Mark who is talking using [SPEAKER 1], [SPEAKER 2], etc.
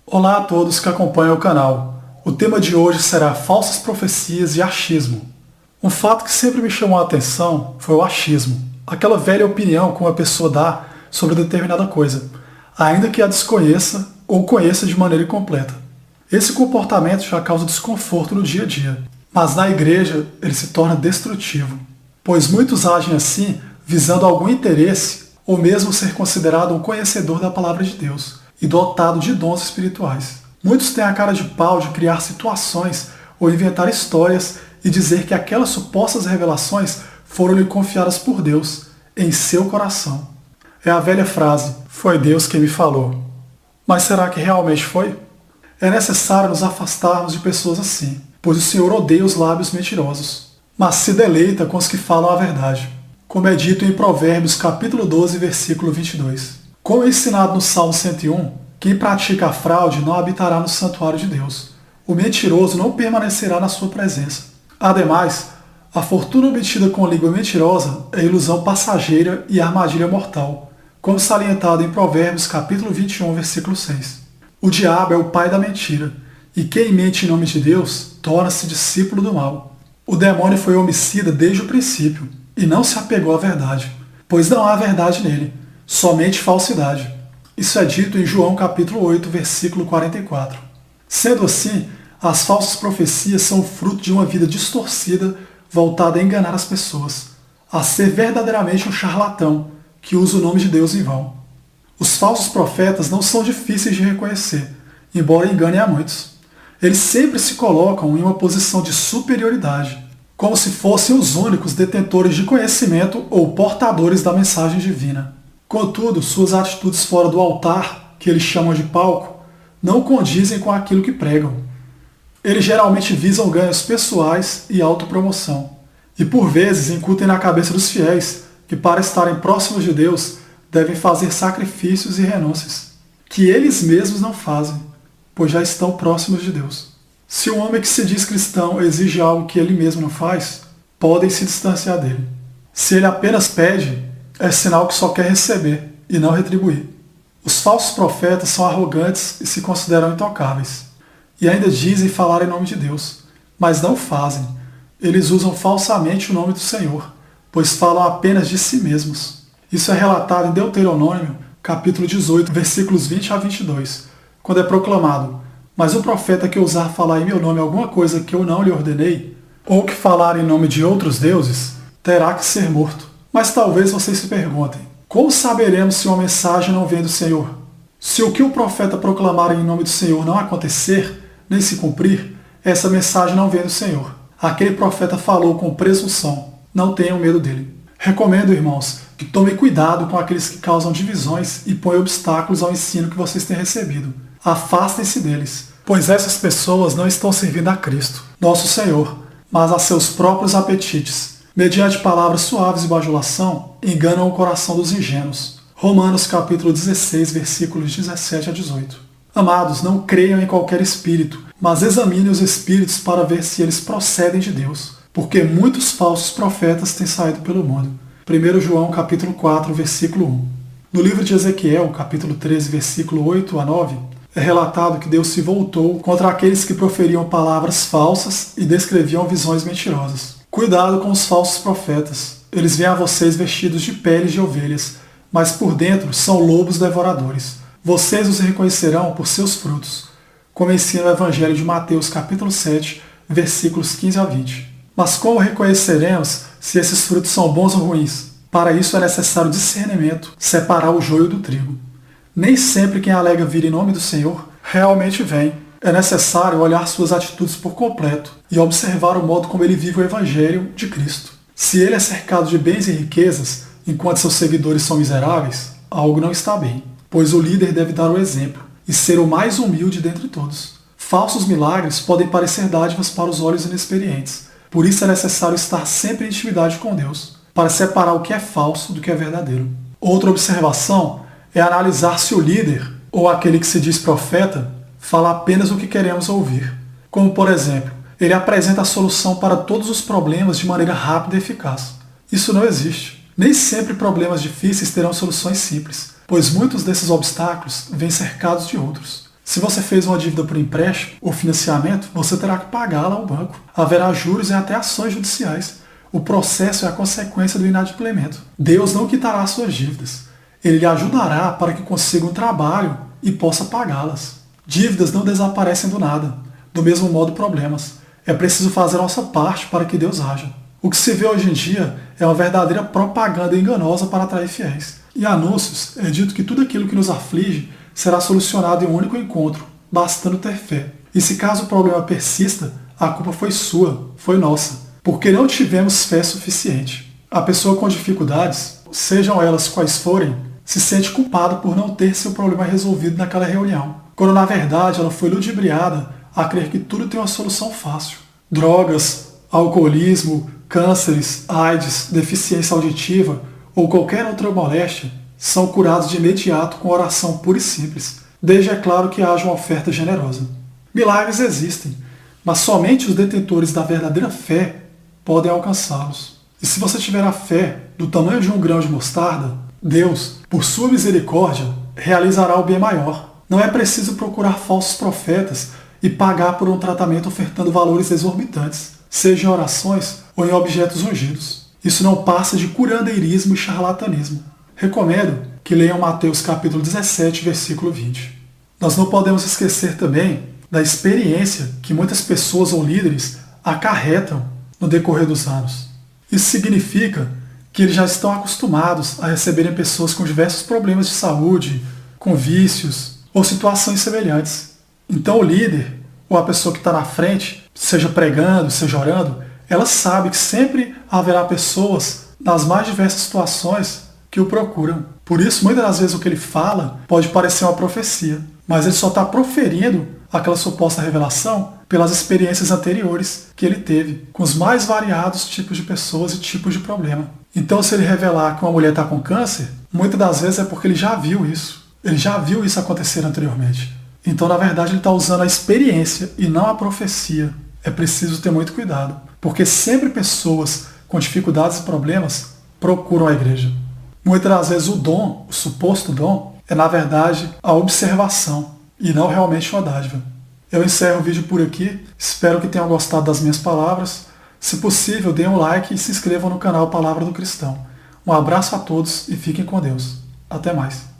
[SPEAKER 1] Olá a todos que acompanham o canal. O tema de hoje será falsas profecias e achismo. Um fato que sempre me chamou a atenção foi o achismo, aquela velha opinião que uma pessoa dá sobre determinada coisa, ainda que a desconheça ou conheça de maneira incompleta. Esse comportamento já causa desconforto no dia a dia, mas na igreja ele se torna destrutivo, pois muitos agem assim visando algum interesse ou mesmo ser considerado um conhecedor da palavra de Deus e dotado de dons espirituais. Muitos têm a cara de pau de criar situações ou inventar histórias e dizer que aquelas supostas revelações foram-lhe confiadas por Deus em seu coração. É a velha frase, foi Deus quem me falou. Mas será que realmente foi? É necessário nos afastarmos de pessoas assim, pois o Senhor odeia os lábios mentirosos, mas se deleita com os que falam a verdade, como é dito em Provérbios capítulo 12, versículo 22. Como é ensinado no Salmo 101, quem pratica a fraude não habitará no santuário de Deus. O mentiroso não permanecerá na sua presença. Ademais, a fortuna obtida com língua mentirosa é ilusão passageira e armadilha mortal, como salientado em Provérbios capítulo 21, versículo 6. O diabo é o pai da mentira, e quem mente em nome de Deus torna-se discípulo do mal. O demônio foi homicida desde o princípio, e não se apegou à verdade, pois não há verdade nele, somente falsidade. Isso é dito em João capítulo 8, versículo 44. Sendo assim, as falsas profecias são fruto de uma vida distorcida voltada a enganar as pessoas, a ser verdadeiramente um charlatão que usa o nome de Deus em vão. Os falsos profetas não são difíceis de reconhecer, embora enganem a muitos. Eles sempre se colocam em uma posição de superioridade, como se fossem os únicos detentores de conhecimento ou portadores da mensagem divina. Contudo, suas atitudes fora do altar, que eles chamam de palco, não condizem com aquilo que pregam. Eles geralmente visam ganhos pessoais e autopromoção, e por vezes incutem na cabeça dos fiéis que para estarem próximos de Deus devem fazer sacrifícios e renúncias, que eles mesmos não fazem, pois já estão próximos de Deus. Se um homem que se diz cristão exige algo que ele mesmo não faz, podem se distanciar dele. Se ele apenas pede, é sinal que só quer receber e não retribuir. Os falsos profetas são arrogantes e se consideram intocáveis, e ainda dizem falar em nome de Deus, mas não fazem. Eles usam falsamente o nome do Senhor, pois falam apenas de si mesmos. Isso é relatado em Deuteronômio, capítulo 18, versículos 20 a 22, quando é proclamado: mas o profeta que ousar falar em meu nome alguma coisa que eu não lhe ordenei, ou que falar em nome de outros deuses, terá que ser morto. Mas talvez vocês se perguntem, como saberemos se uma mensagem não vem do Senhor? Se o que o profeta proclamar em nome do Senhor não acontecer, nem se cumprir, essa mensagem não vem do Senhor. Aquele profeta falou com presunção. Não tenham medo dele. Recomendo, irmãos, que tomem cuidado com aqueles que causam divisões e põem obstáculos ao ensino que vocês têm recebido. Afastem-se deles, pois essas pessoas não estão servindo a Cristo, nosso Senhor, mas a seus próprios apetites. Mediante palavras suaves e bajulação, enganam o coração dos ingênuos. Romanos capítulo 16, versículos 17 a 18. Amados, não creiam em qualquer espírito, mas examinem os espíritos para ver se eles procedem de Deus, porque muitos falsos profetas têm saído pelo mundo. 1 João capítulo 4, versículo 1. No livro de Ezequiel, capítulo 13, versículo 8 a 9, é relatado que Deus se voltou contra aqueles que proferiam palavras falsas e descreviam visões mentirosas. Cuidado com os falsos profetas. Eles vêm a vocês vestidos de peles de ovelhas, mas por dentro são lobos devoradores. Vocês os reconhecerão por seus frutos, como ensina o Evangelho de Mateus capítulo 7, versículos 15 a 20. Mas como reconheceremos se esses frutos são bons ou ruins? Para isso é necessário discernimento, separar o joio do trigo. Nem sempre quem alega vir em nome do Senhor realmente vem. É necessário olhar suas atitudes por completo e observar o modo como ele vive o Evangelho de Cristo. Se ele é cercado de bens e riquezas, enquanto seus seguidores são miseráveis, algo não está bem, pois o líder deve dar o exemplo e ser o mais humilde dentre todos. Falsos milagres podem parecer dádivas para os olhos inexperientes, por isso é necessário estar sempre em intimidade com Deus, para separar o que é falso do que é verdadeiro. Outra observação é analisar se o líder, ou aquele que se diz profeta, fala apenas o que queremos ouvir. Como, por exemplo, ele apresenta a solução para todos os problemas de maneira rápida e eficaz. Isso não existe. Nem sempre problemas difíceis terão soluções simples, pois muitos desses obstáculos vêm cercados de outros. Se você fez uma dívida por empréstimo ou financiamento, você terá que pagá-la ao banco. Haverá juros e até ações judiciais. O processo é a consequência do inadimplemento. Deus não quitará suas dívidas. Ele lhe ajudará para que consiga um trabalho e possa pagá-las. Dívidas não desaparecem do nada. Do mesmo modo, problemas. É preciso fazer a nossa parte para que Deus haja. O que se vê hoje em dia é uma verdadeira propaganda enganosa para atrair fiéis. Em anúncios é dito que tudo aquilo que nos aflige será solucionado em um único encontro, bastando ter fé. E se caso o problema persista, a culpa foi sua, foi nossa, porque não tivemos fé suficiente. A pessoa com dificuldades, sejam elas quais forem, se sente culpada por não ter seu problema resolvido naquela reunião, quando na verdade ela foi ludibriada a crer que tudo tem uma solução fácil. Drogas, alcoolismo, cânceres, AIDS, deficiência auditiva ou qualquer outra moléstia são curados de imediato com oração pura e simples, desde, é claro, que haja uma oferta generosa. Milagres existem, mas somente os detentores da verdadeira fé podem alcançá-los. E se você tiver a fé do tamanho de um grão de mostarda, Deus, por sua misericórdia, realizará o bem maior. Não é preciso procurar falsos profetas e pagar por um tratamento ofertando valores exorbitantes, seja em orações ou em objetos ungidos. Isso não passa de curandeirismo e charlatanismo. Recomendo que leiam Mateus capítulo 17, versículo 20. Nós não podemos esquecer também da experiência que muitas pessoas ou líderes acarretam no decorrer dos anos. Isso significa que eles já estão acostumados a receberem pessoas com diversos problemas de saúde, com vícios ou situações semelhantes. Então o líder, ou a pessoa que está na frente, seja pregando, seja orando, ela sabe que sempre haverá pessoas nas mais diversas situações que o procuram. Por isso, muitas das vezes o que ele fala pode parecer uma profecia, mas ele só está proferindo aquela suposta revelação pelas experiências anteriores que ele teve, com os mais variados tipos de pessoas e tipos de problema. Então, se ele revelar que uma mulher está com câncer, muitas das vezes é porque ele já viu isso. Ele já viu isso acontecer anteriormente. Então, na verdade, ele está usando a experiência e não a profecia. É preciso ter muito cuidado, porque sempre pessoas com dificuldades e problemas procuram a igreja. Muitas das vezes o dom, o suposto dom, é na verdade a observação e não realmente uma dádiva. Eu encerro o vídeo por aqui, espero que tenham gostado das minhas palavras. Se possível, deem um like e se inscrevam no canal Palavra do Cristão. Um abraço a todos e fiquem com Deus. Até mais.